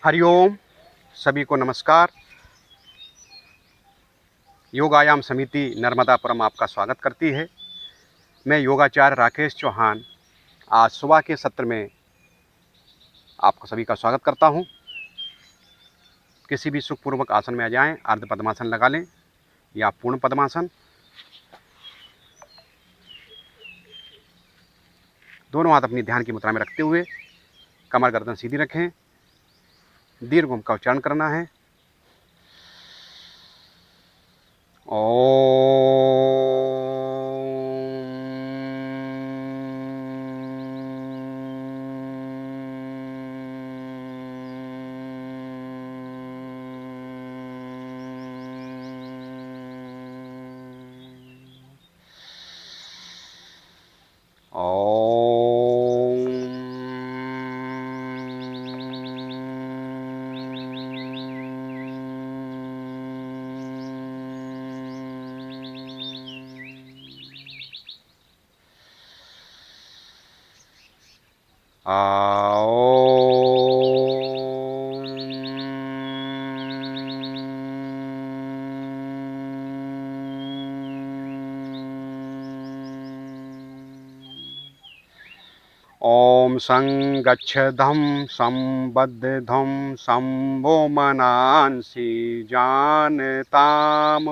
हरिओम। सभी को नमस्कार। योगायाम समिति नर्मदापुरम आपका स्वागत करती है। मैं योगाचार्य राकेश चौहान आज सुबह के सत्र में आपको सभी का स्वागत करता हूं। किसी भी सुखपूर्वक आसन में आ जाएं। अर्ध पद्मासन लगा लें या पूर्ण पद्मासन। दोनों हाथ अपनी ध्यान की मुद्रा में रखते हुए कमर गर्दन सीधी रखें। दीर्घ ओम का उच्चारण करना है। ओम संगच्छधं संबद्धं संभो मनांसि जानताम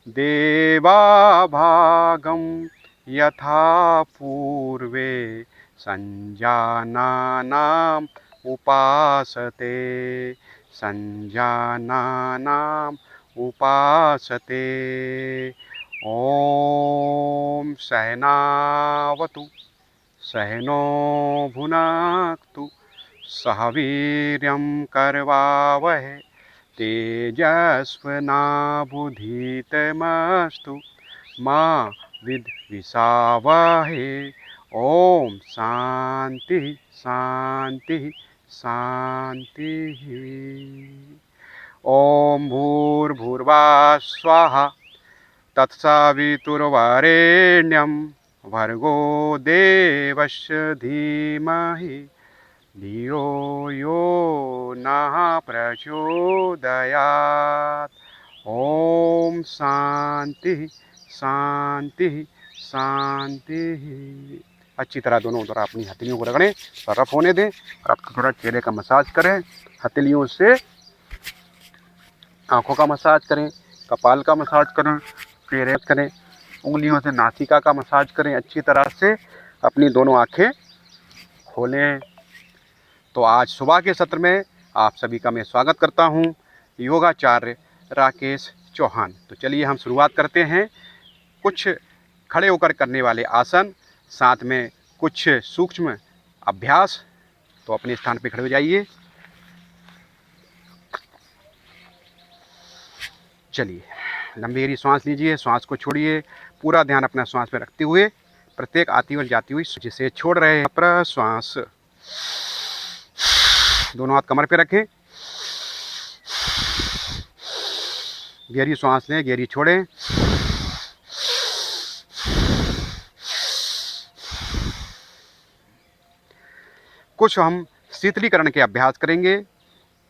देवाभागं यथा पूर्वे संजानानाम उपासते संजानानाम उपासते। ओम सहनावतु सहनो भुनाक्तु सह वीर्यं करवावहै तेजस्विनावधीतमस्तु मा विद्विषावहै। ओम शांति शांति शांति। ओम भूर्भुवः स्वः तत्सवितुर्वरेण्यं भर्गो देवस्य धीमहि धियो यो नः प्रचोदयात्। ओम शांति शांति शांति। अच्छी तरह दोनों तरह अपनी हथेलियों को रगड़ें, रफ होने दें और आपको थोड़ा चेहरे का मसाज करें। हथेलियों से आंखों का मसाज करें, कपाल का मसाज करें, चेहरे करें, उंगलियों से नासिका का मसाज करें। अच्छी तरह से अपनी दोनों आंखें खोलें। तो आज सुबह के सत्र में आप सभी का मैं स्वागत करता हूं, योगाचार्य राकेश चौहान। तो चलिए हम शुरुआत करते हैं। कुछ खड़े होकर करने वाले आसन, साथ में कुछ सूक्ष्म अभ्यास। तो अपने स्थान पर खड़े हो जाइए। चलिए लंबी गहरी सांस लीजिए, सांस को छोड़िए। पूरा ध्यान अपना सांस में रखते हुए प्रत्येक आती और जाती हुई जिसे छोड़ रहे हैं प्रश्वास। दोनों हाथ कमर पे रखें, गहरी सांस लें, गहरी छोड़ें। कुछ हम शीतलीकरण के अभ्यास करेंगे,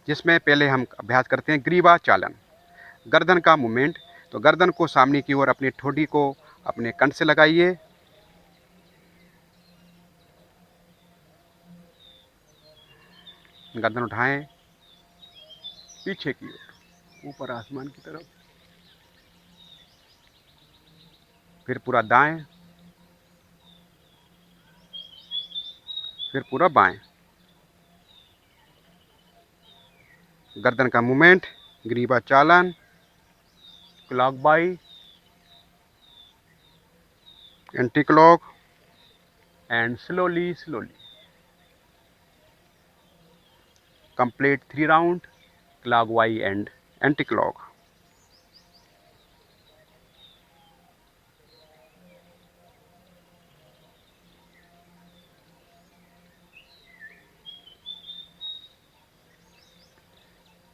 जिसमें पहले हम अभ्यास करते हैं ग्रीवा चालन, गर्दन का मूवमेंट। तो गर्दन को सामने की ओर अपनी ठोड़ी को अपने कंठ से लगाइए। गर्दन उठाएं पीछे की ओर, ऊपर आसमान की तरफ। फिर पूरा दाएं, फिर पूरा बाएं। गर्दन का मूवमेंट, ग्रीवा चालन, clockwise, anti clock and slowly complete 3 round clockwise and anti-clock।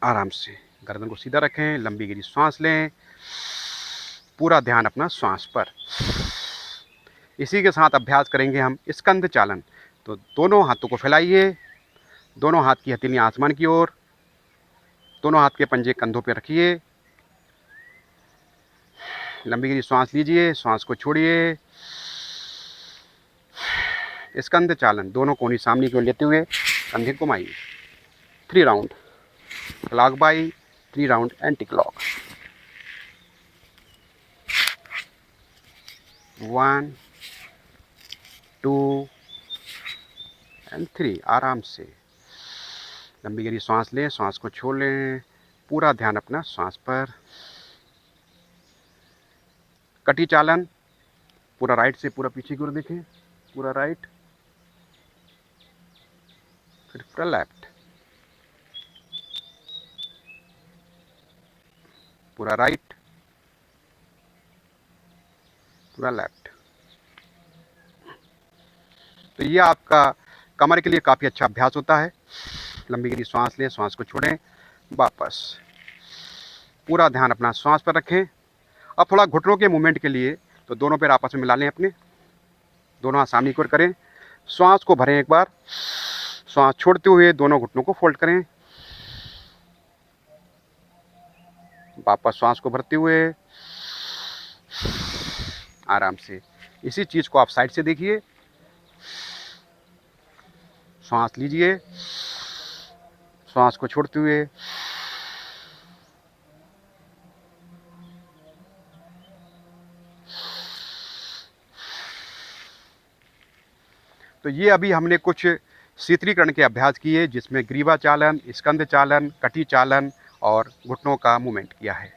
आराम से गर्दन को सीधा रखें, लंबी गहरी सांस लें, पूरा ध्यान अपना श्वास पर। इसी के साथ अभ्यास करेंगे हम स्कंद चालन। तो दोनों हाथों को फैलाइए, दोनों हाथ की हथेलियां आसमान की ओर, दोनों हाथ के पंजे कंधों पे रखिए, लंबी गहरी सांस लीजिए, सांस को छोड़िए। स्कंद चालन, दोनों कोहनी सामने की ओर लेते हुए कंधे घुमाइए। 3 round clock by, 3 round anti clock. 1 2 and 3। आराम से लंबी गहरी सांस लें, सांस को छोड़ लें, पूरा ध्यान अपना सांस पर। कटी चालन, पूरा राइट से पूरा पीछे की ओर देखें, पूरा राइट, फिर पूरा लेफ्ट, पूरा राइट, पूरा लेफ्ट। तो ये आपका कमर के लिए काफ़ी अच्छा अभ्यास होता है। लंबी गहरी सांस लें, सांस को छोड़ें, वापस पूरा ध्यान अपना सांस पर रखें। अब थोड़ा घुटनों के मूवमेंट के लिए तो दोनों पैर आपस में मिला लें अपने, दोनों हाथ सामने की ओर करें, श्वास को भरें एक बार, श्वास छोड़ते हुए दोनों घुटनों को फोल्ड करें, वापस श्वास को भरते हुए आराम से। इसी चीज़ को आप साइड से देखिए, श्वास लीजिए, श्वास को छोड़ते हुए तो ये अभी हमने कुछ शीतलीकरण के अभ्यास किए, जिसमें ग्रीवा चालन, स्कंद चालन, कटी चालन और घुटनों का मूवमेंट किया है।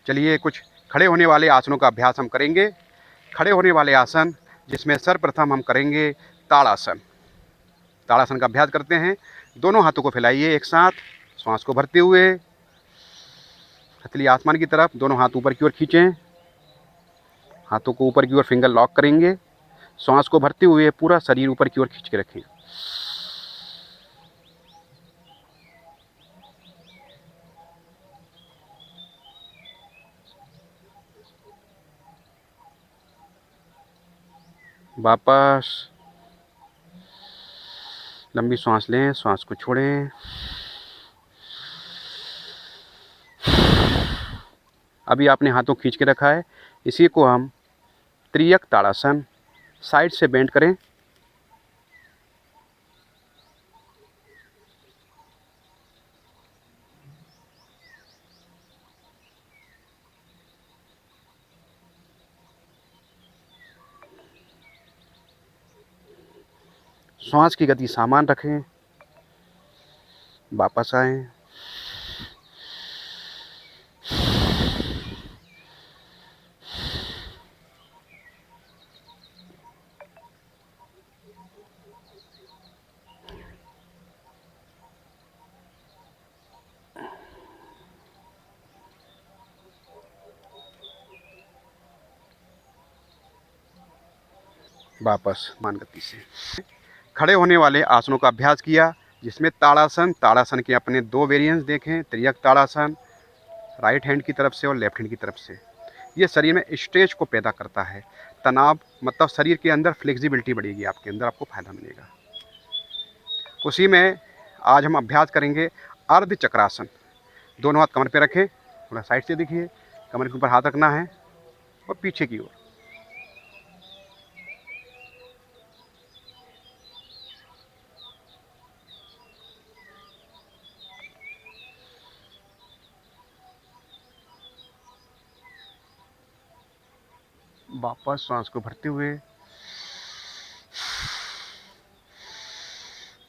चलिए कुछ खड़े होने वाले आसनों का अभ्यास हम करेंगे। खड़े होने वाले आसन, जिसमें सर्वप्रथम हम करेंगे ताड़ासन। ताड़ासन का अभ्यास करते हैं। दोनों हाथों को फैलाइए एक साथ, श्वास को भरते हुए हथेली आसमान की तरफ, दोनों हाथ ऊपर की ओर खींचें, हाथों को ऊपर की ओर फिंगर लॉक करेंगे, श्वास को भरते हुए पूरा शरीर ऊपर की ओर खींच के रखें। वापस लंबी सांस लें, सांस को छोड़ें। अभी आपने हाथों खींच के रखा है, इसी को हम त्रियक ताड़ासन, साइड से बेंड करें, श्वास की गति सामान रखें, वापस आएं, वापस मान गति से। खड़े होने वाले आसनों का अभ्यास किया, जिसमें ताड़ासन, ताड़ासन के अपने 2 वेरिएंट्स देखें, त्रियक ताड़ासन राइट हैंड की तरफ से और लेफ्ट हैंड की तरफ से। ये शरीर में स्ट्रेच को पैदा करता है, तनाव, मतलब शरीर के अंदर फ्लेक्सिबिलिटी बढ़ेगी, आपके अंदर आपको फायदा मिलेगा। उसी में आज हम अभ्यास करेंगे अर्ध चक्रासन। दोनों हाथ कमर पे रखें, थोड़ा साइड से देखिए, कमर के ऊपर हाथ रखना है और पीछे की ओर। वापस सांस को भरते हुए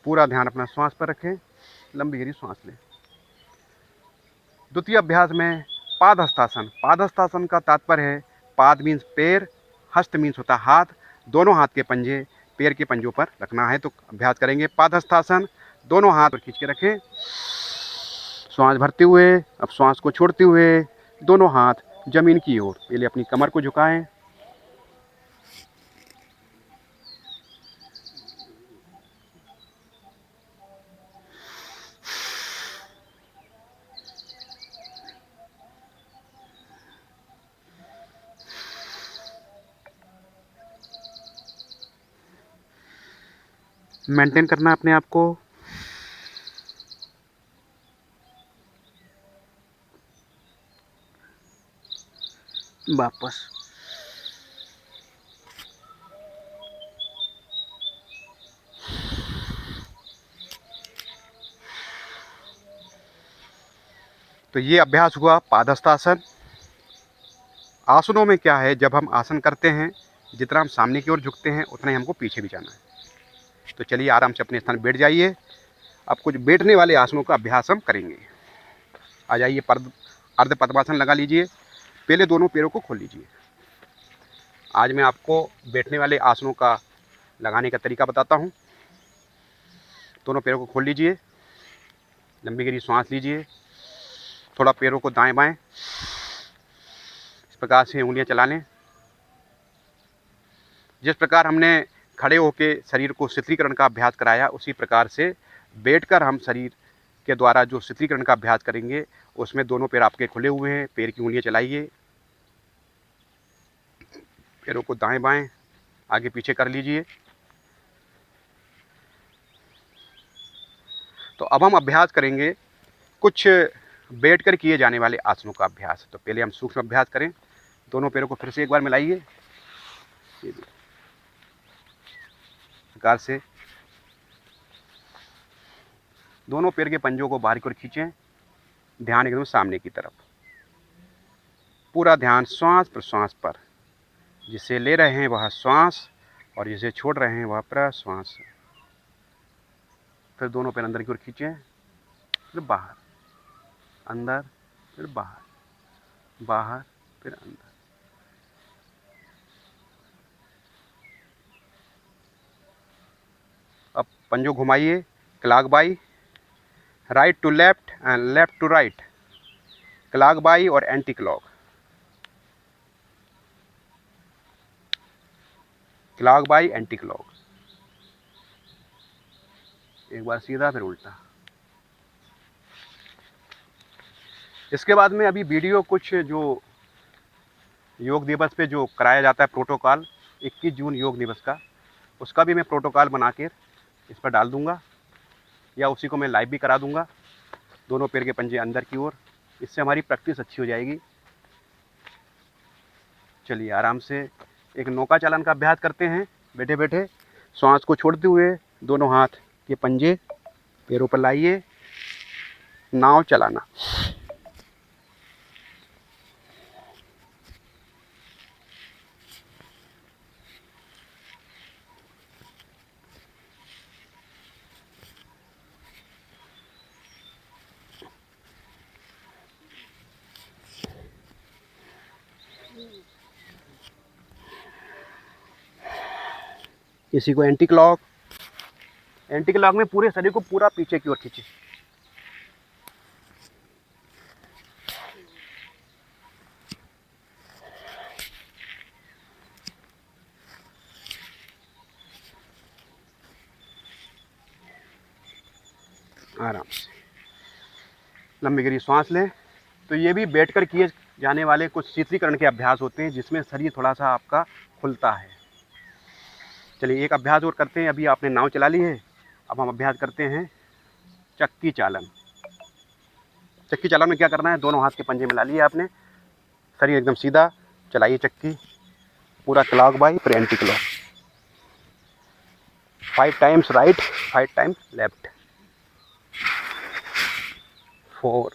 पूरा ध्यान अपना श्वास पर रखें, लंबी गहरी सांस लें। द्वितीय अभ्यास में पादहस्तासन। पादहस्तासन का तात्पर्य है, पाद मीन्स पैर, हस्त मीन्स होता हाथ, दोनों हाथ के पंजे पैर के पंजों पर रखना है। तो अभ्यास करेंगे पादहस्तासन। दोनों हाथ पर खींच के रखें, श्वास भरते हुए, अब श्वास को छोड़ते हुए दोनों हाथ जमीन की ओर। पहले अपनी कमर को झुकाएं, मेंटेन करना अपने आप को। वापस। तो ये अभ्यास हुआ पादहस्तासन। आसनों में क्या है, जब हम आसन करते हैं जितना हम सामने की ओर झुकते हैं उतना ही हमको पीछे भी जाना है। तो चलिए आराम से अपने स्थान बैठ जाइए। अब कुछ बैठने वाले आसनों का अभ्यास हम करेंगे। आ जाइए, अर्ध पद्मासन लगा लीजिए। पहले दोनों पैरों को खोल लीजिए। आज मैं आपको बैठने वाले आसनों का लगाने का तरीका बताता हूँ। दोनों पैरों को खोल लीजिए, लंबी गहरी सांस लीजिए। थोड़ा पैरों को दाएं बाएं इस प्रकार से उंगलियां चला लें। जिस प्रकार हमने खड़े होकर शरीर को शिथिलीकरण का अभ्यास कराया, उसी प्रकार से बैठकर हम शरीर के द्वारा जो शिथिलीकरण का अभ्यास करेंगे, उसमें दोनों पैर आपके खुले हुए हैं। पैर की उंगलियां चलाइए, पैरों को दाएं बाएं आगे पीछे कर लीजिए। तो अब हम अभ्यास करेंगे कुछ बैठकर किए जाने वाले आसनों का अभ्यास। तो पहले हम सूक्ष्म अभ्यास करें। दोनों पैरों को फिर से एक बार मिलाइए प्रकार से। दोनों पैर के पंजों को बाहर की ओर खींचें, ध्यान एकदम सामने की तरफ। पूरा ध्यान श्वास प्रश्वास पर। जिसे ले रहे हैं वह श्वास और जिसे छोड़ रहे हैं वह प्रश्वास। फिर दोनों पैर अंदर की ओर खींचें, फिर बाहर, अंदर, फिर बाहर, बाहर, फिर अंदर। अब पंजों घुमाइए clockwise, right to left and left to right, clockwise और anti clock. Clockwise anti clock. एक बार सीधा फिर उल्टा। इसके बाद में अभी वीडियो कुछ जो योग दिवस पे जो कराया जाता है प्रोटोकॉल, 21 जून योग दिवस का, उसका भी मैं प्रोटोकॉल बना के इस पर डाल दूंगा, या उसी को मैं लाइव भी करा दूंगा। दोनों पैर के पंजे अंदर की ओर, इससे हमारी प्रैक्टिस अच्छी हो जाएगी। चलिए आराम से एक नौका चालन का अभ्यास करते हैं। बैठे बैठे श्वास को छोड़ते हुए दोनों हाथ के पंजे पैरों पर लाइए, नाव चलाना। इसी को एंटी क्लॉक। एंटी क्लॉक में पूरे शरीर को पूरा पीछे की ओर खींचे। आराम से लंबी गहरी सांस लें। तो ये भी बैठकर किए जाने वाले कुछ शीतलीकरण के अभ्यास होते हैं, जिसमें शरीर थोड़ा सा आपका खुलता है। चलिए एक अभ्यास और करते हैं। अभी आपने नाव चला ली है, अब हम अभ्यास करते हैं चक्की चालन। चक्की चालन में क्या करना है, दोनों हाथ के पंजे मिला लिए आपने, शरीर एकदम सीधा, चलाइए चक्की पूरा क्लॉकवाइज फिर anti clock. 5 times right, 5 times left, 4,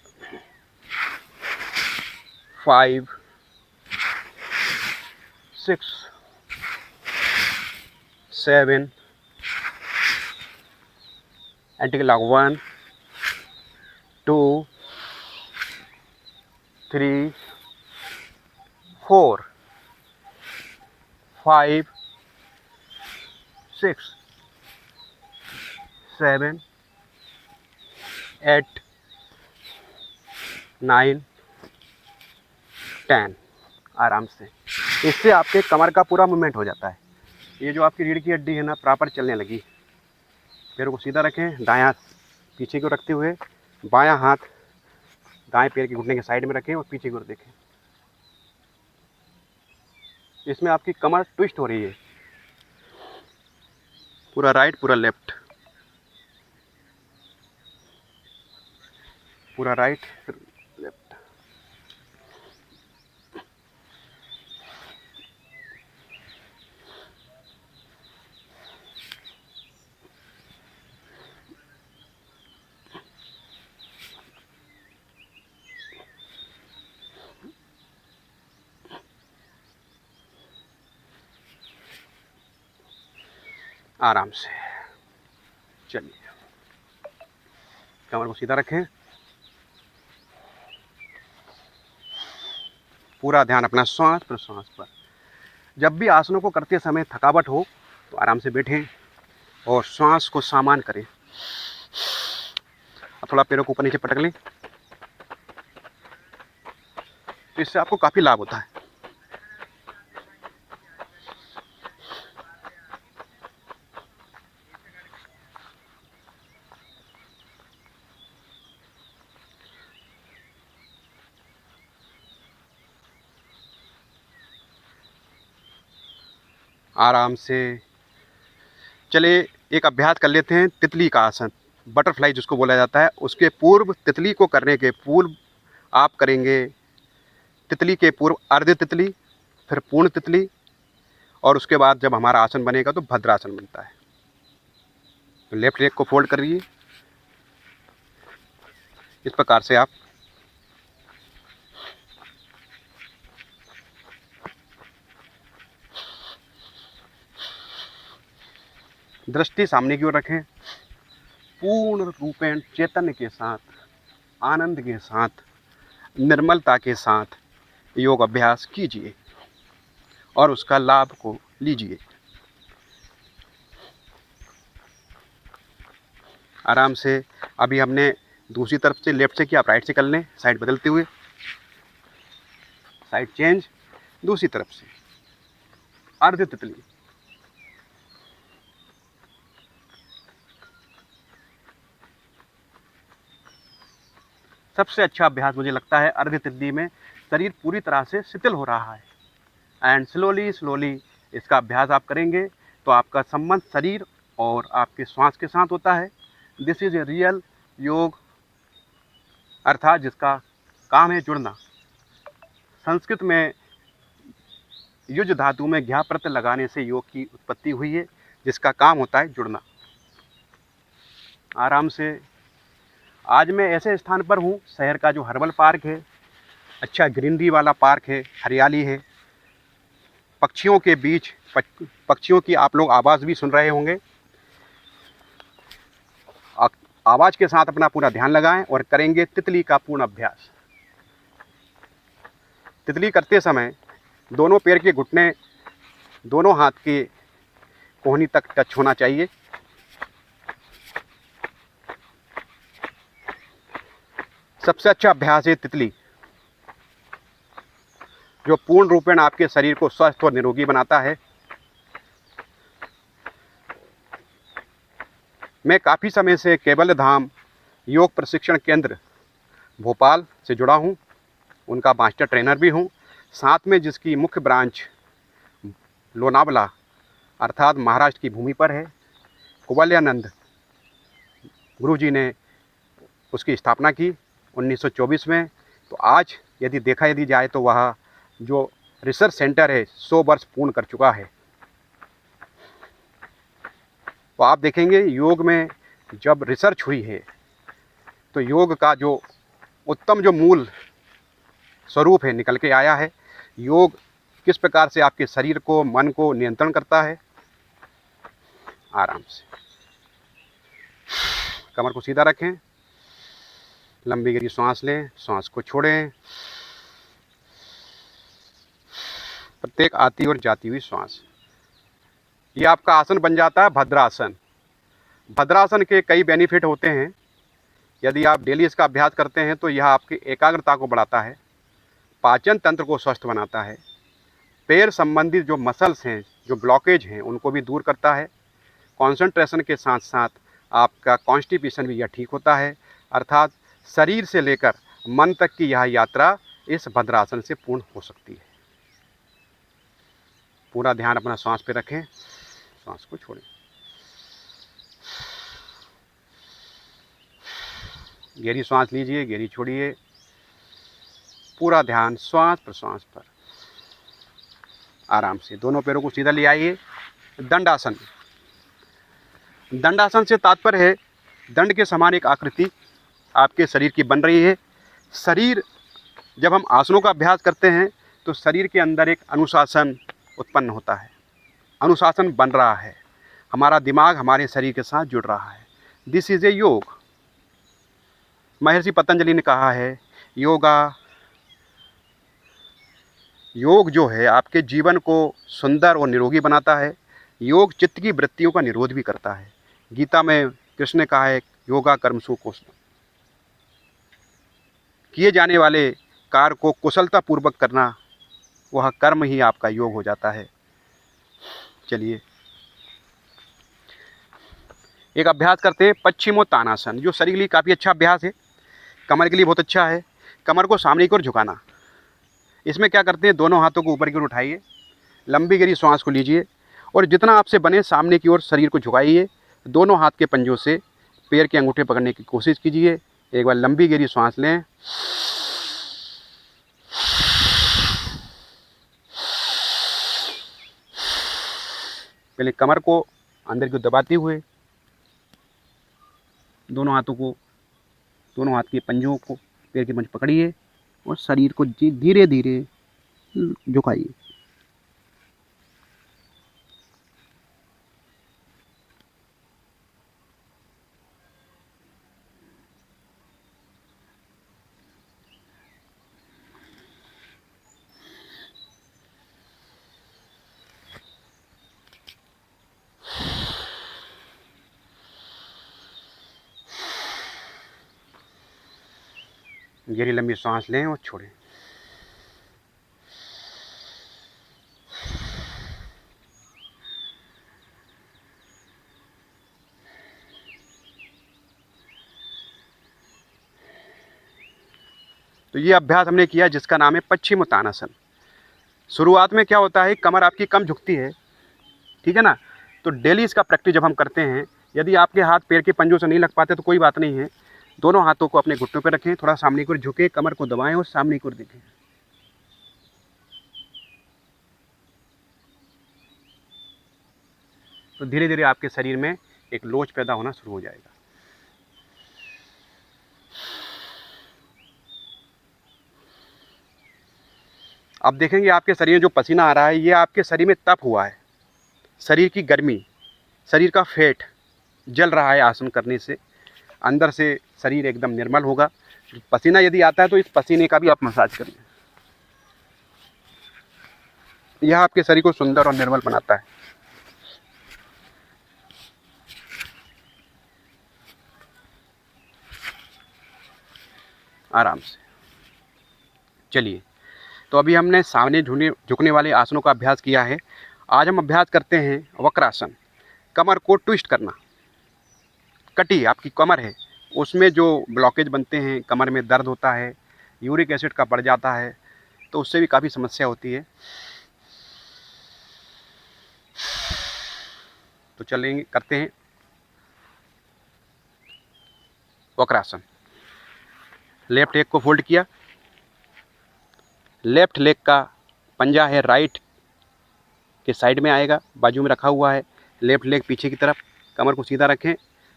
5, 6, 7, anti clock 1, 2, 3, 4, 5, 6, 7, 8, 9, 10। आराम से। इससे आपके कमर का पूरा मूवमेंट हो जाता है। ये जो आपकी रीढ़ की हड्डी है ना, प्रॉपर चलने लगी। पैरों को सीधा रखें, दायां हाथ पीछे की ओर रखते हुए, बायां हाथ दाएं पैर के घुटने के साइड में रखें और पीछे की ओर देखें। इसमें आपकी कमर ट्विस्ट हो रही है, पूरा राइट पूरा लेफ्ट, पूरा राइट फिर लेफ्ट। आराम से। चलिए, कमर को सीधा रखें, पूरा ध्यान अपना श्वास प्रश्वास पर। जब भी आसनों को करते समय थकावट हो तो आराम से बैठें और श्वास को सामान्य करें। थोड़ा पैरों को ऊपर नीचे पटक लें, तो इससे आपको काफ़ी लाभ होता है। आराम से। चलिए एक अभ्यास कर लेते हैं तितली का आसन, बटरफ्लाई जिसको बोला जाता है। उसके पूर्व, तितली को करने के पूर्व आप करेंगे तितली के पूर्व अर्ध तितली, फिर पूर्ण तितली, और उसके बाद जब हमारा आसन बनेगा तो भद्रासन बनता है। तो लेफ्ट लेग को फोल्ड करिए, इस प्रकार से आप दृष्टि सामने की ओर रखें। पूर्ण रूपेण चैतन्य के साथ, आनंद के साथ, निर्मलता के साथ योग अभ्यास कीजिए और उसका लाभ को लीजिए। आराम से। अभी हमने दूसरी तरफ से लेफ्ट से किया, आप राइट से कर लें, साइड बदलते हुए, साइड चेंज। दूसरी तरफ से अर्ध तितली। सबसे अच्छा अभ्यास मुझे लगता है अर्ध तितली में शरीर पूरी तरह से शिथिल हो रहा है, एंड स्लोली इसका अभ्यास आप करेंगे तो आपका संबंध शरीर और आपके श्वास के साथ होता है। दिस इज ए रियल योग, अर्थात जिसका काम है जुड़ना। संस्कृत में युज धातु में घ्या प्रत्यय लगाने से योग की उत्पत्ति हुई है, जिसका काम होता है जुड़ना। आराम से। आज मैं ऐसे स्थान पर हूँ, शहर का जो हर्बल पार्क है, अच्छा ग्रीनरी वाला पार्क है, हरियाली है, पक्षियों के बीच पक्षियों की आप लोग आवाज़ भी सुन रहे होंगे। आवाज़ के साथ अपना पूरा ध्यान लगाएं और करेंगे तितली का पूर्ण अभ्यास। तितली करते समय दोनों पैर के घुटने दोनों हाथ के कोहनी तक टच होना चाहिए। सबसे अच्छा अभ्यास है तितली, जो पूर्ण रूपेण आपके शरीर को स्वस्थ और निरोगी बनाता है। मैं काफ़ी समय से केवल धाम योग प्रशिक्षण केंद्र भोपाल से जुड़ा हूँ, उनका मास्टर ट्रेनर भी हूँ। साथ में जिसकी मुख्य ब्रांच लोनावला अर्थात महाराष्ट्र की भूमि पर है। कुवलयानंद गुरुजी ने उसकी स्थापना की 1924 में। तो आज यदि जाए तो वह जो रिसर्च सेंटर है 100 वर्ष पूर्ण कर चुका है। तो आप देखेंगे योग में जब रिसर्च हुई है तो योग का जो उत्तम जो मूल स्वरूप है निकल के आया है। योग किस प्रकार से आपके शरीर को, मन को नियंत्रण करता है। आराम से कमर को सीधा रखें, लंबी गहरी सांस लें, सांस को छोड़ें। प्रत्येक आती और जाती हुई सांस। ये आपका आसन बन जाता है भद्रासन। भद्रासन के कई बेनिफिट होते हैं। यदि आप डेली इसका अभ्यास करते हैं तो यह आपकी एकाग्रता को बढ़ाता है, पाचन तंत्र को स्वस्थ बनाता है, पैर संबंधित जो मसल्स हैं, जो ब्लॉकेज हैं, उनको भी दूर करता है। कंसंट्रेशन के साथ साथ आपका कॉन्स्टिपेशन भी यह ठीक होता है। अर्थात शरीर से लेकर मन तक की यह यात्रा इस भद्रासन से पूर्ण हो सकती है। पूरा ध्यान अपना सांस पे रखें, सांस को छोड़ें। गहरी सांस लीजिए, गहरी छोड़िए। पूरा ध्यान श्वास प्रश्वास पर। आराम से दोनों पैरों को सीधा ले आइए। दंडासन। दंडासन से तात्पर्य है दंड के समान एक आकृति आपके शरीर की बन रही है। शरीर, जब हम आसनों का अभ्यास करते हैं तो शरीर के अंदर एक अनुशासन उत्पन्न होता है, अनुशासन बन रहा है। हमारा दिमाग हमारे शरीर के साथ जुड़ रहा है। दिस इज़ ए योग। महर्षि पतंजलि ने कहा है योग जो है आपके जीवन को सुंदर और निरोगी बनाता है। योग चित्त की वृत्तियों का निरोध भी करता है। गीता में कृष्ण ने कहा है योगा कर्मसु कौशलम। किए जाने वाले कार्य को कुशलता पूर्वक करना, वह कर्म ही आपका योग हो जाता है। चलिए एक अभ्यास करते हैं, पश्चिमोत्तानासन, जो शरीर के लिए काफ़ी अच्छा अभ्यास है, कमर के लिए बहुत अच्छा है। कमर को सामने की ओर झुकाना। इसमें क्या करते हैं, दोनों हाथों को ऊपर की ओर उठाइए, लंबी गहरी सांस को लीजिए और जितना आपसे बने सामने की ओर शरीर को झुकाइए। दोनों हाथ के पंजों से पैर के अंगूठे पकड़ने की कोशिश कीजिए। एक बार लंबी गहरी सांस लें, पहले कमर को अंदर की ओर दबाते हुए दोनों हाथ के पंजों को पैर के पंज पकड़िए और शरीर को धीरे धीरे झुकाइए। गहरी लंबी सांस लें और छोड़ें। तो ये अभ्यास हमने किया जिसका नाम है पश्चिमोत्तानासन। शुरुआत में क्या होता है, कमर आपकी कम झुकती है, ठीक है ना। तो डेली इसका प्रैक्टिस जब हम करते हैं, यदि आपके हाथ पैर के पंजों से नहीं लग पाते तो कोई बात नहीं है, दोनों हाथों को अपने घुटनों पर रखें, थोड़ा सामने की ओर झुके, कमर को दबाएं और सामने की ओर देखें। तो धीरे धीरे आपके शरीर में एक लोच पैदा होना शुरू हो जाएगा। अब देखेंगे आपके शरीर में जो पसीना आ रहा है, ये आपके शरीर में तप हुआ है, शरीर की गर्मी, शरीर का फैट जल रहा है। आसन करने से अंदर से शरीर एकदम निर्मल होगा। पसीना यदि आता है तो इस पसीने का भी आप मसाज करिए, यह आपके शरीर को सुंदर और निर्मल बनाता है। आराम से। चलिए, तो अभी हमने सामने झुकने वाले आसनों का अभ्यास किया है। आज हम अभ्यास करते हैं वक्रासन। कमर को ट्विस्ट करना। कटी आपकी कमर है, उसमें जो ब्लॉकेज बनते हैं, कमर में दर्द होता है, यूरिक एसिड का बढ़ जाता है, तो उससे भी काफ़ी समस्या होती है। तो चलेंगे, करते हैं वक्रासन। लेफ्ट लेग को फोल्ड किया, लेफ्ट लेग का पंजा है राइट के साइड में आएगा, बाजू में रखा हुआ है। लेफ्ट लेग पीछे की तरफ, कमर को सीधा रखें,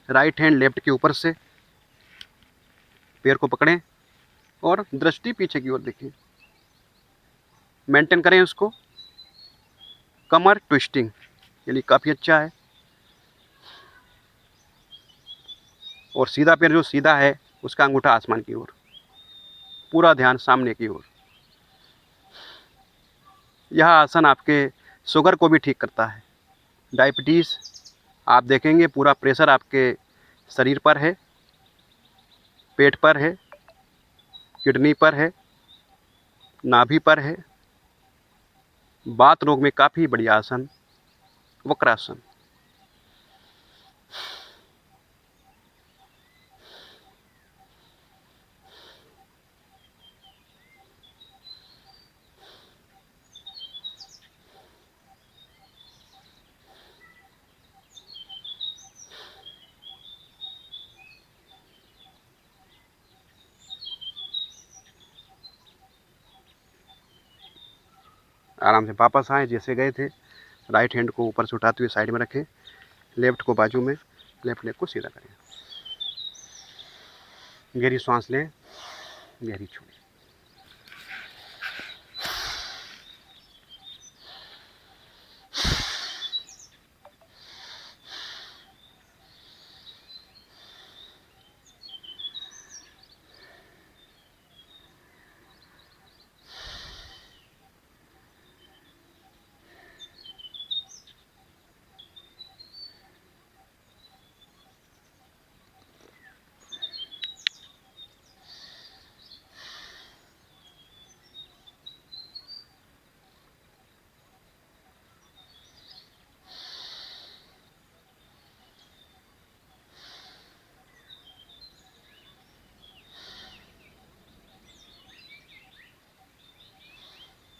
राइट हैंड लेफ्ट के ऊपर से पैर को पकड़ें और दृष्टि पीछे की ओर देखें। मेंटेन करें उसको। कमर ट्विस्टिंग के लिए काफ़ी अच्छा है। और सीधा पैर जो सीधा है उसका अंगूठा आसमान की ओर, पूरा ध्यान सामने की ओर। यह आसन आपके शुगर को भी ठीक करता है। डायबिटीज़, आप देखेंगे पूरा प्रेशर आपके शरीर पर है, पेट पर है, किडनी पर है, नाभि पर है। बात रोग में काफ़ी बढ़िया आसन वक्रासन। आराम से वापस आएँ जैसे गए थे। राइट हैंड को ऊपर से उठाते हुए साइड में रखें, लेफ्ट को बाजू में, लेफ्ट लेग को सीधा करें। गहरी सांस लें, गहरी छोड़ें।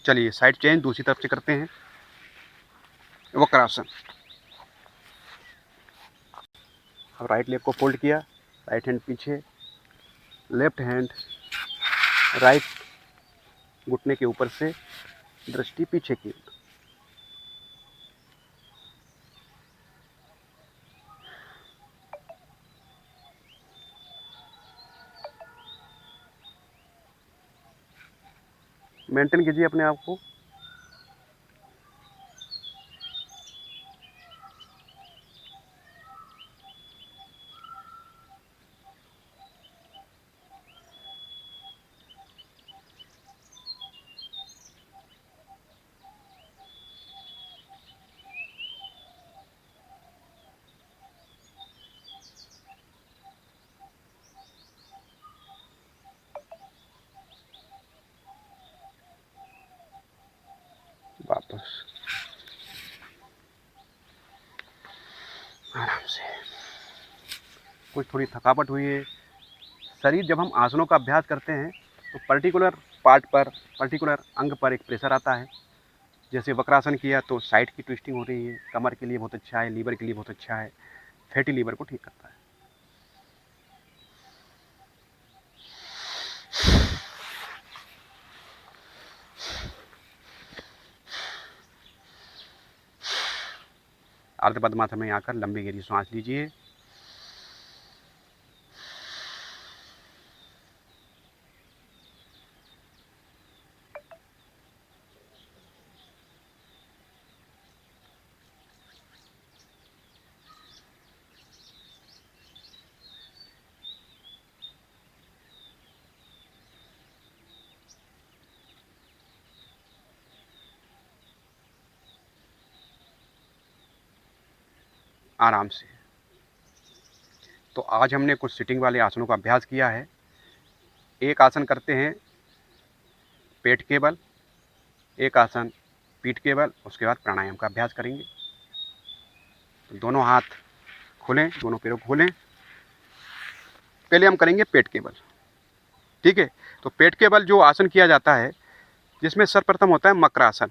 चलिए साइड चेंज दूसरी तरफ से करते हैं। वक्रासन। अब राइट लेग को फोल्ड किया, राइट हैंड पीछे, लेफ्ट हैंड राइट घुटने के ऊपर से, दृष्टि पीछे की। मेंटेन कीजिए अपने आप को। वापस आराम से। कुछ थोड़ी थकावट हुई है। शरीर जब हम आसनों का अभ्यास करते हैं तो पर्टिकुलर पार्ट पर, पर्टिकुलर अंग पर एक प्रेशर आता है। जैसे वक्रासन किया तो साइड की ट्विस्टिंग हो रही है, कमर के लिए बहुत अच्छा है, लीवर के लिए बहुत अच्छा है, फैटी लीवर को ठीक करता है। अर्ध पद्मासन में आकर लंबी गहरी सांस लीजिए। आराम से। तो आज हमने कुछ सिटिंग वाले आसनों का अभ्यास किया है। एक आसन करते हैं पेट के बल, एक आसन पीठ के बल, उसके बाद प्राणायाम का अभ्यास करेंगे। तो दोनों हाथ खोलें, दोनों पैरों को खोलें। पहले हम करेंगे पेट के बल, ठीक है। तो पेट के बल जो आसन किया जाता है, जिसमें सर्वप्रथम होता है मकरासन।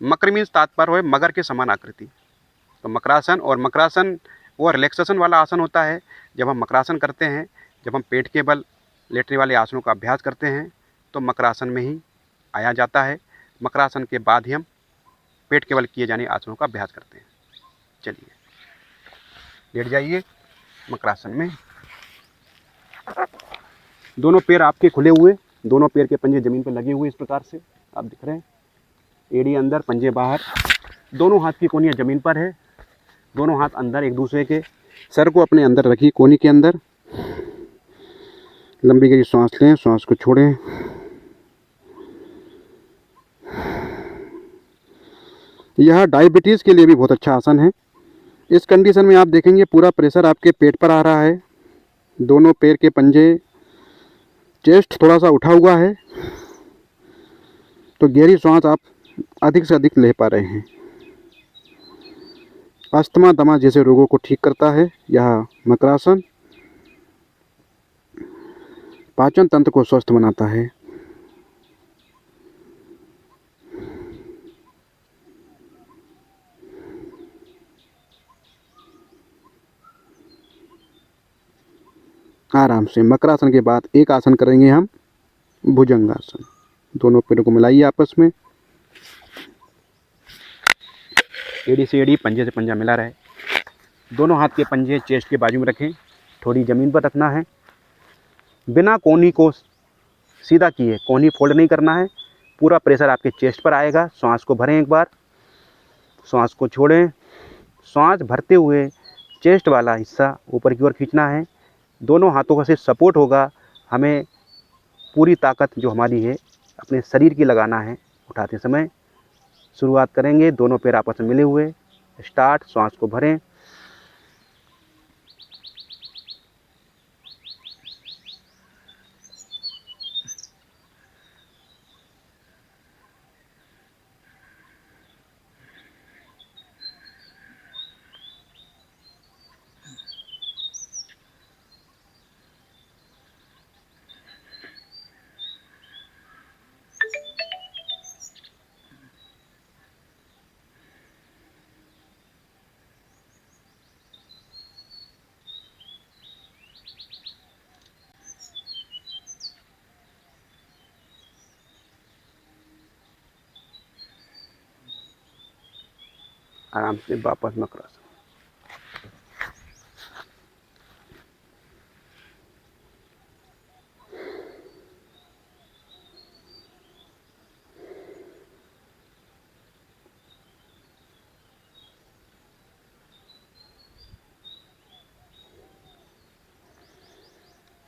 मकर मीन्स तात्पर्य है मगर के समान आकृति। तो मकरासन, और मकरासन वो रिलैक्सेशन वाला आसन होता है। जब हम मकरासन करते हैं, जब हम पेट के बल लेटने वाले आसनों का अभ्यास करते हैं, तो मकरासन में ही आया जाता है। मकरासन के बाद ही हम पेट के बल किए जाने आसनों का अभ्यास करते हैं। चलिए लेट जाइए मकरासन में। दोनों पैर आपके खुले हुए, दोनों पैर के पंजे जमीन पर लगे हुए इस प्रकार से आप दिख रहे हैं। एड़ी अंदर, पंजे बाहर, दोनों हाथ की कोनियाँ जमीन पर है, दोनों हाथ अंदर एक दूसरे के। सर को अपने अंदर रखिए, कोनी के अंदर। लंबी गहरी सांस लें, सांस को छोड़ें। यह डायबिटीज़ के लिए भी बहुत अच्छा आसन है। इस कंडीशन में आप देखेंगे पूरा प्रेशर आपके पेट पर आ रहा है। दोनों पैर के पंजे, चेस्ट थोड़ा सा उठा हुआ है, तो गहरी सांस आप अधिक से अधिक ले पा रहे हैं। अस्थमा, दमा जैसे रोगों को ठीक करता है यह मकरासन। पाचन तंत्र को स्वस्थ बनाता है। आराम से। मकरासन के बाद एक आसन करेंगे हम भुजंगासन। दोनों पैरों को मिलाइए आपस में, एड़ी से एड़ी, पंजे से पंजा मिला रहे। दोनों हाथ के पंजे चेस्ट के बाजू में रखें, थोड़ी ज़मीन पर रखना है। बिना कोहनी को सीधा किए, कोहनी फोल्ड नहीं करना है। पूरा प्रेशर आपके चेस्ट पर आएगा। सांस को भरें एक बार, सांस को छोड़ें। सांस भरते हुए चेस्ट वाला हिस्सा ऊपर की ओर खींचना है। दोनों हाथों का से सपोर्ट होगा। हमें पूरी ताकत जो हमारी है अपने शरीर की लगाना है उठाते समय। शुरुआत करेंगे, दोनों पैर आपस में मिले हुए। स्टार्ट। सांस को भरें, आराम से वापस मकरासन।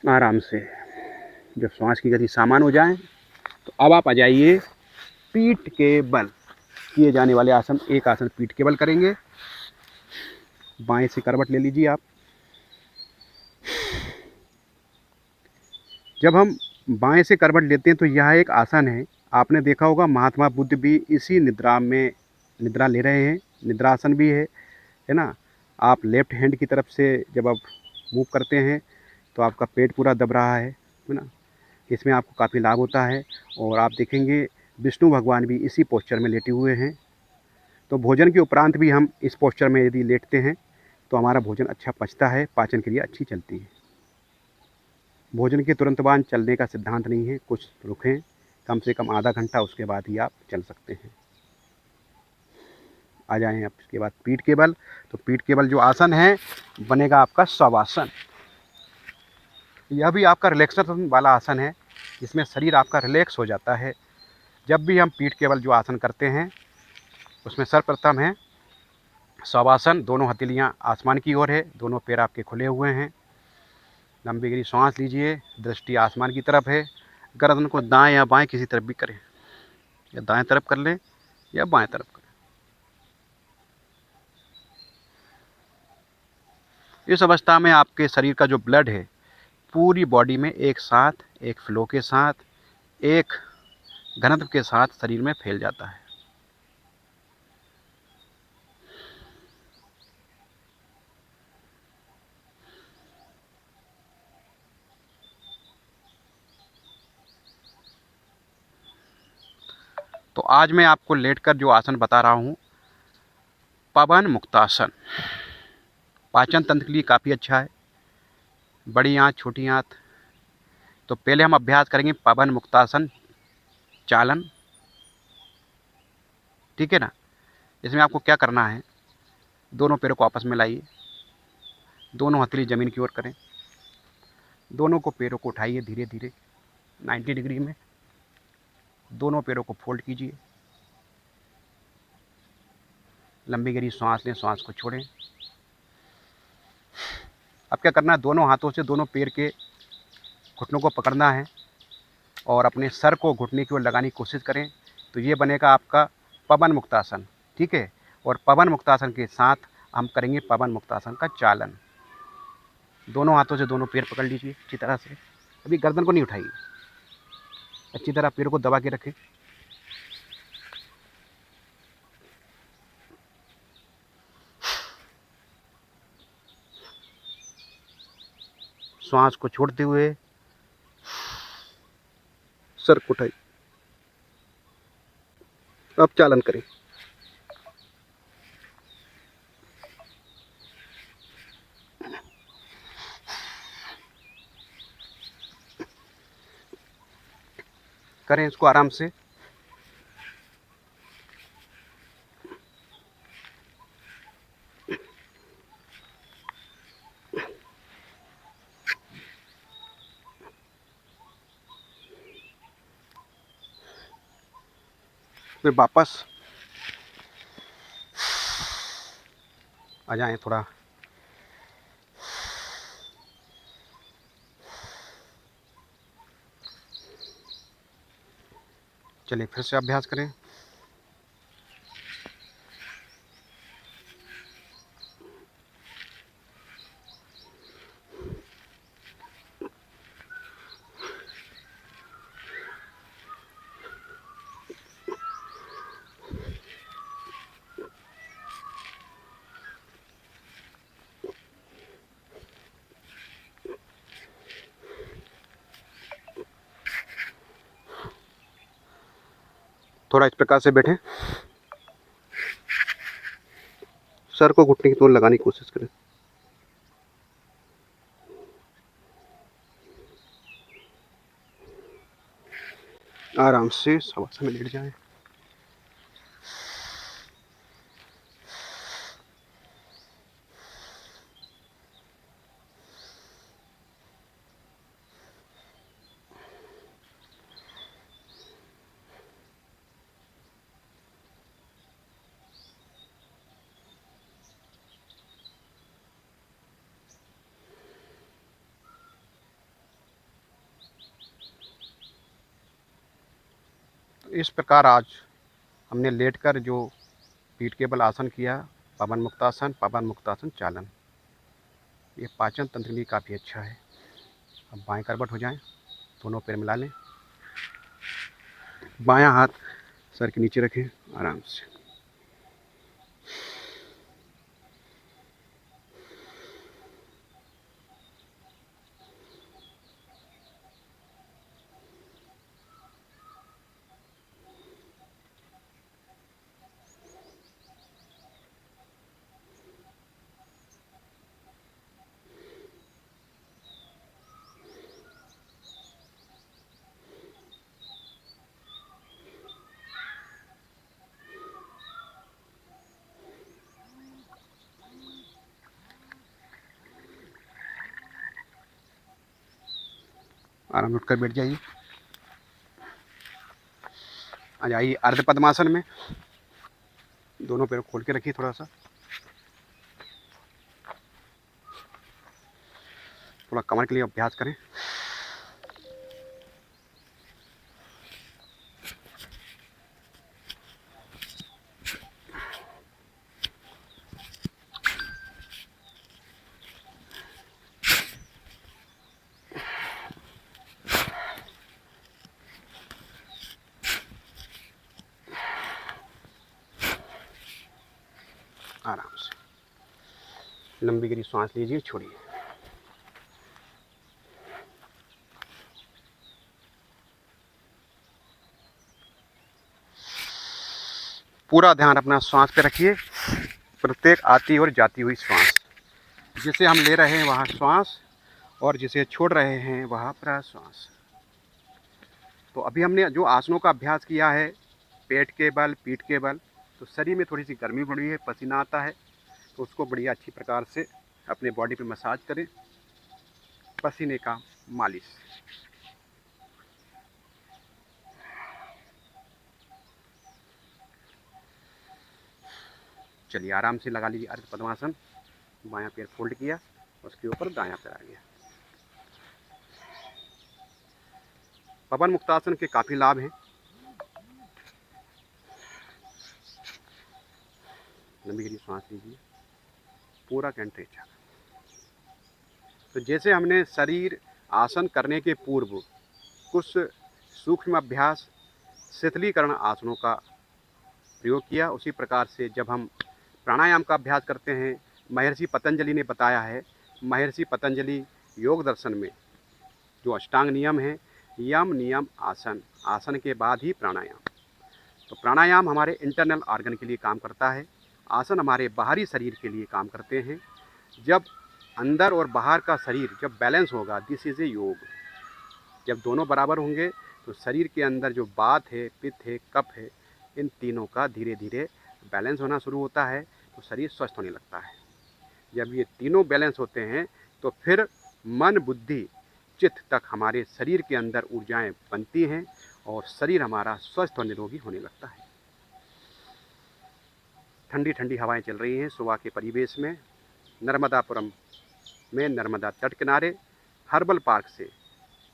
आराम से जब श्वास की गति सामान्य हो जाए तो अब आप आ जाइए पीठ के बल किए जाने वाले आसन। एक आसन पीठ के बल करेंगे। बाएं से करवट ले लीजिए आप। जब हम बाएं से करवट लेते हैं तो यह एक आसन है। आपने देखा होगा महात्मा बुद्ध भी इसी निद्रा में निद्रा ले रहे हैं। निद्रासन भी है ना। आप लेफ्ट हैंड की तरफ से जब आप मूव करते हैं तो आपका पेट पूरा दब रहा है ना। इसमें आपको काफ़ी लाभ होता है। और आप देखेंगे विष्णु भगवान भी इसी पोस्चर में लेटे हुए हैं। तो भोजन के उपरांत भी हम इस पोस्चर में यदि लेटते हैं तो हमारा भोजन अच्छा पचता है, पाचन क्रिया अच्छी चलती है। भोजन के तुरंत बाद चलने का सिद्धांत नहीं है, कुछ रुकें, कम से कम आधा घंटा, उसके बाद ही आप चल सकते हैं। आ जाएं आप इसके बाद पीठ के बल। तो पीठ के बल जो आसन है बनेगा आपका शवासन। यह भी आपका रिलैक्सेशन वाला आसन है, इसमें शरीर आपका रिलैक्स हो जाता है। जब भी हम पीठ के बल जो आसन करते हैं उसमें सर्वप्रथम है शवासन। दोनों हथेलियाँ आसमान की ओर है, दोनों पैर आपके खुले हुए हैं। लंबी गहरी सांस लीजिए, दृष्टि आसमान की तरफ है। गर्दन को दाएं या बाएं किसी तरफ भी करें, या दाएं तरफ कर लें या बाएं तरफ करें। इस अवस्था में आपके शरीर का जो ब्लड है पूरी बॉडी में एक साथ, एक फ्लो के साथ, एक घनत्व के साथ शरीर में फैल जाता है। तो आज मैं आपको लेटकर जो आसन बता रहा हूँ पवन मुक्तासन, पाचन तंत्र के लिए काफ़ी अच्छा है। बड़ी आंत, छोटी आंत। तो पहले हम अभ्यास करेंगे पवन मुक्तासन चालन, ठीक है ना। इसमें आपको क्या करना है, दोनों पैरों को आपस में लाइए, दोनों हथेली ज़मीन की ओर करें, दोनों को पैरों को उठाइए धीरे धीरे 90 डिग्री में, दोनों पैरों को फोल्ड कीजिए, लंबी गहरी सांस लें, सांस को छोड़ें। अब क्या करना है, दोनों हाथों से दोनों पैर के घुटनों को पकड़ना है और अपने सर को घुटने की ओर लगाने की कोशिश करें। तो ये बनेगा आपका पवन मुक्तासन, ठीक है। और पवन मुक्तासन के साथ हम करेंगे पवन मुक्तासन का चालन। दोनों हाथों से दोनों पैर पकड़ लीजिए अच्छी तरह से। अभी गर्दन को नहीं उठाइए, अच्छी तरह पैरों को दबा के रखें। श्वास को छोड़ते हुए सर को उठाइए। अब चालन करें। करें इसको आराम से। फिर वापस आ जाएं थोड़ा। चलिए फिर से अभ्यास करें। थोड़ा इस प्रकार से बैठें, सर को घुटने की तोड़ लगाने की कोशिश करें। आराम से शवासन में लेट जाएं। इस प्रकार आज हमने लेटकर जो पीठ के बल आसन किया, पवन मुक्तासन चालन, ये पाचन तंत्र के लिए काफ़ी अच्छा है। अब बाएं करवट हो जाएं, दोनों पैर मिला लें, बायां हाथ सर के नीचे रखें आराम से। आराम से उठकर बैठ जाइए। आ जाइए अर्ध पद्मासन में, दोनों पैर खोल के रखिए, थोड़ा कमर के लिए अभ्यास करें। आराम से लंबी गहरी सांस लीजिए, छोड़िए। पूरा ध्यान अपना श्वास पे रखिए, प्रत्येक आती और जाती हुई श्वास, जिसे हम ले रहे हैं वहाँ श्वास और जिसे छोड़ रहे हैं वहाँ प्रश्वास। तो अभी हमने जो आसनों का अभ्यास किया है, पेट के बल, पीठ के बल, तो शरीर में थोड़ी सी गर्मी बढ़ी है, पसीना आता है, तो उसको बढ़िया अच्छी प्रकार से अपने बॉडी पे मसाज करें, पसीने का मालिश। चलिए आराम से लगा लीजिए अर्ध पद्मासन। बायां पैर फोल्ड किया, उसके ऊपर दायां पैर आ गया। पवन मुक्तासन के काफ़ी लाभ हैं। लंबी गहरी सांस लीजिए, पूरा टेम्परेचर। तो जैसे हमने शरीर आसन करने के पूर्व कुछ सूक्ष्म अभ्यास शिथिलीकरण आसनों का प्रयोग किया, उसी प्रकार से जब हम प्राणायाम का अभ्यास करते हैं, महर्षि पतंजलि ने बताया है, महर्षि पतंजलि योग दर्शन में जो अष्टांग नियम है, यम नियम आसन, आसन के बाद ही प्राणायाम। तो प्राणायाम हमारे इंटरनल ऑर्गन के लिए काम करता है, आसन हमारे बाहरी शरीर के लिए काम करते हैं। जब अंदर और बाहर का शरीर जब बैलेंस होगा, दिस इज़ ए योग। जब दोनों बराबर होंगे तो शरीर के अंदर जो वात है, पित्त है, कफ है, इन तीनों का धीरे धीरे बैलेंस होना शुरू होता है, तो शरीर स्वस्थ होने लगता है। जब ये तीनों बैलेंस होते हैं तो फिर मन, बुद्धि, चित्त तक हमारे शरीर के अंदर ऊर्जाएं बनती हैं और शरीर हमारा स्वस्थ और निरोगी होने लगता है। ठंडी ठंडी हवाएं चल रही हैं सुबह के परिवेश में। नर्मदापुरम में नर्मदा तट किनारे हर्बल पार्क से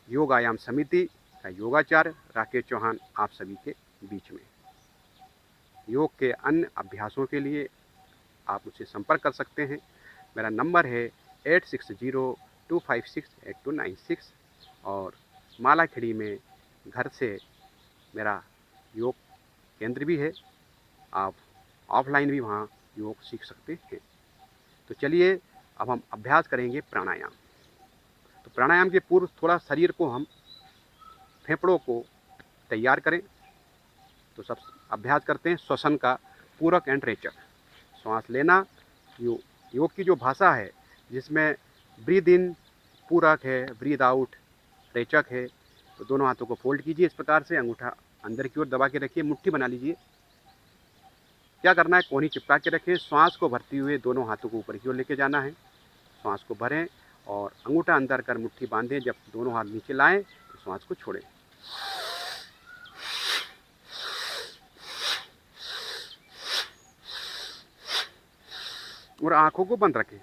योगायाम समिति का योगाचार्य राकेश चौहान आप सभी के बीच में। योग के अन्य अभ्यासों के लिए आप मुझसे संपर्क कर सकते हैं। मेरा नंबर है 8602568296 और मालाखेड़ी में घर से मेरा योग केंद्र भी है, आप ऑफलाइन भी वहाँ योग सीख सकते हैं। तो चलिए अब हम अभ्यास करेंगे प्राणायाम। तो प्राणायाम के पूर्व थोड़ा शरीर को हम फेफड़ों को तैयार करें। तो सब अभ्यास करते हैं श्वसन का, पूरक एंड रेचक। श्वास लेना, योग की जो भाषा है जिसमें ब्रीद इन पूरक है, ब्रीद आउट रेचक है। तो दोनों हाथों को फोल्ड कीजिए इस प्रकार से, अंगूठा अंदर की ओर दबा के रखिए, मुट्ठी बना लीजिए। क्या करना है, कोहनी चिपका के रखें। श्वास को भरते हुए दोनों हाथों को ऊपर की ओर लेके जाना है। श्वास को भरें और अंगूठा अंदर कर मुट्ठी बांधें। जब दोनों हाथ नीचे लाएं तो श्वास को छोड़ें। और आंखों को बंद रखें।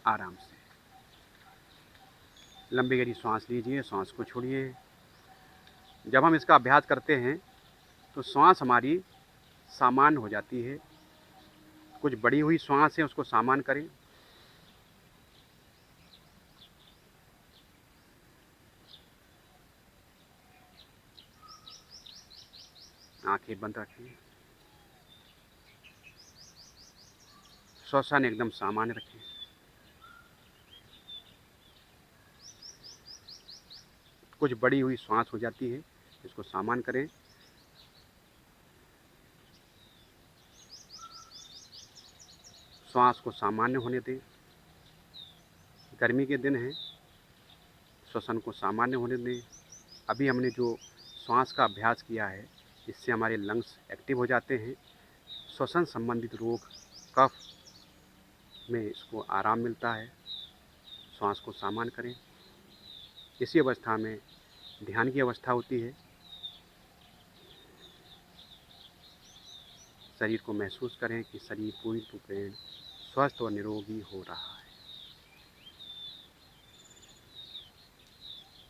आराम से लंबी गहरी सांस लीजिए, सांस को छोड़िए। जब हम इसका अभ्यास करते हैं तो सांस हमारी सामान्य हो जाती है। कुछ बड़ी हुई सांस है उसको सामान्य करें। आंखें बंद रखें। श्वसन एकदम सामान्य रखें। कुछ बड़ी हुई सांस हो जाती है, इसको सामान्य करें। श्वास को सामान्य होने दें। गर्मी के दिन हैं, श्वसन को सामान्य होने दें। अभी हमने जो श्वास का अभ्यास किया है इससे हमारे लंग्स एक्टिव हो जाते हैं। श्वसन संबंधित रोग, कफ में इसको आराम मिलता है। श्वास को सामान्य करें। इसी अवस्था में ध्यान की अवस्था होती है। शरीर को महसूस करें कि शरीर पूरी रूपेण स्वस्थ और निरोगी हो रहा है।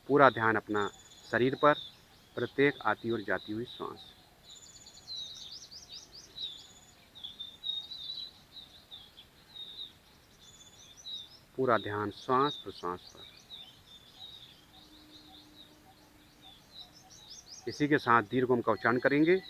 पूरा ध्यान अपना शरीर पर, प्रत्येक आती और जाती हुई सांस। पूरा ध्यान श्वास प्रश्वास पर। इसी के साथ दीर्घ ओम का उच्चारण करेंगे।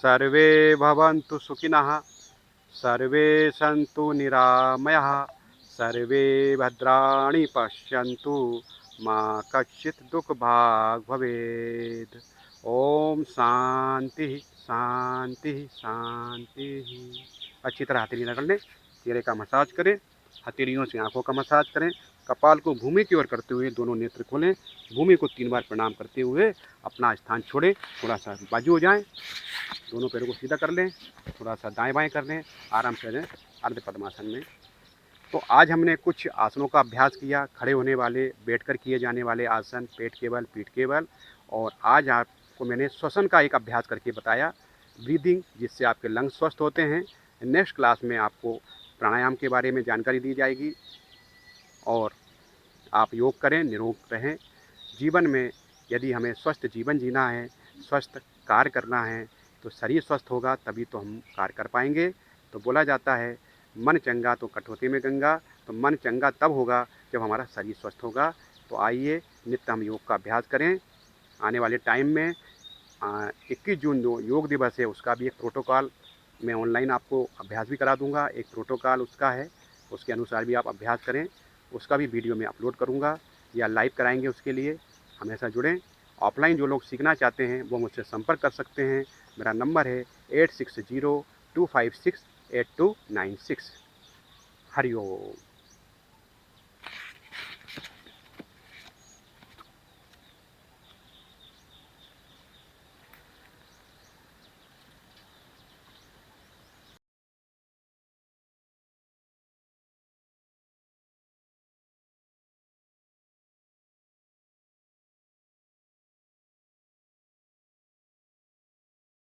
सर्वे भवन्तु सुखिनः, सर्वे सन्तु निरामयाः, सर्वे भद्राणि पश्यन्तु, मा कश्चित् दुःखभाग् भवेत्। ओम शांति शांति शांति। अच्छी तरह हथेली रगड़ लें। चेहरे का मसाज करें। हथेलियों से आंखों का मसाज करें। कपाल को भूमि की ओर करते हुए दोनों नेत्र खोलें। भूमि को 3 बार प्रणाम करते हुए अपना स्थान छोड़ें। थोड़ा सा बाजू हो जाएं। दोनों पैरों को सीधा कर लें। थोड़ा सा दाएं बाएं कर लें। आराम से रहें अर्ध पद्मासन में। तो आज हमने कुछ आसनों का अभ्यास किया। खड़े होने वाले, बैठकर किए जाने वाले आसन, पेट के बल, पीठ के बल। और आज आपको मैंने श्वसन का एक अभ्यास करके बताया, ब्रीदिंग, जिससे आपके लंग्स स्वस्थ होते हैं। नेक्स्ट क्लास में आपको प्राणायाम के बारे में जानकारी दी जाएगी। और आप योग करें, निरोग रहें। जीवन में यदि हमें स्वस्थ जीवन जीना है, स्वस्थ कार्य करना है, तो शरीर स्वस्थ होगा तभी तो हम कार्य कर पाएंगे। तो बोला जाता है मन चंगा तो कठौती में गंगा। तो मन चंगा तब होगा जब हमारा शरीर स्वस्थ होगा। तो आइए नित्य हम योग का अभ्यास करें। आने वाले टाइम में 21 जून जो योग दिवस है उसका भी एक प्रोटोकॉल मैं ऑनलाइन आपको अभ्यास भी करा दूंगा। एक प्रोटोकॉल उसका है, उसके अनुसार भी आप अभ्यास करें। उसका भी वीडियो मैं अपलोड करूंगा या लाइव कराएंगे। उसके लिए हमेशा जुड़ें। ऑफलाइन जो लोग सीखना चाहते हैं वो मुझसे संपर्क कर सकते हैं। मेरा नंबर है 8602568296। हरिओम।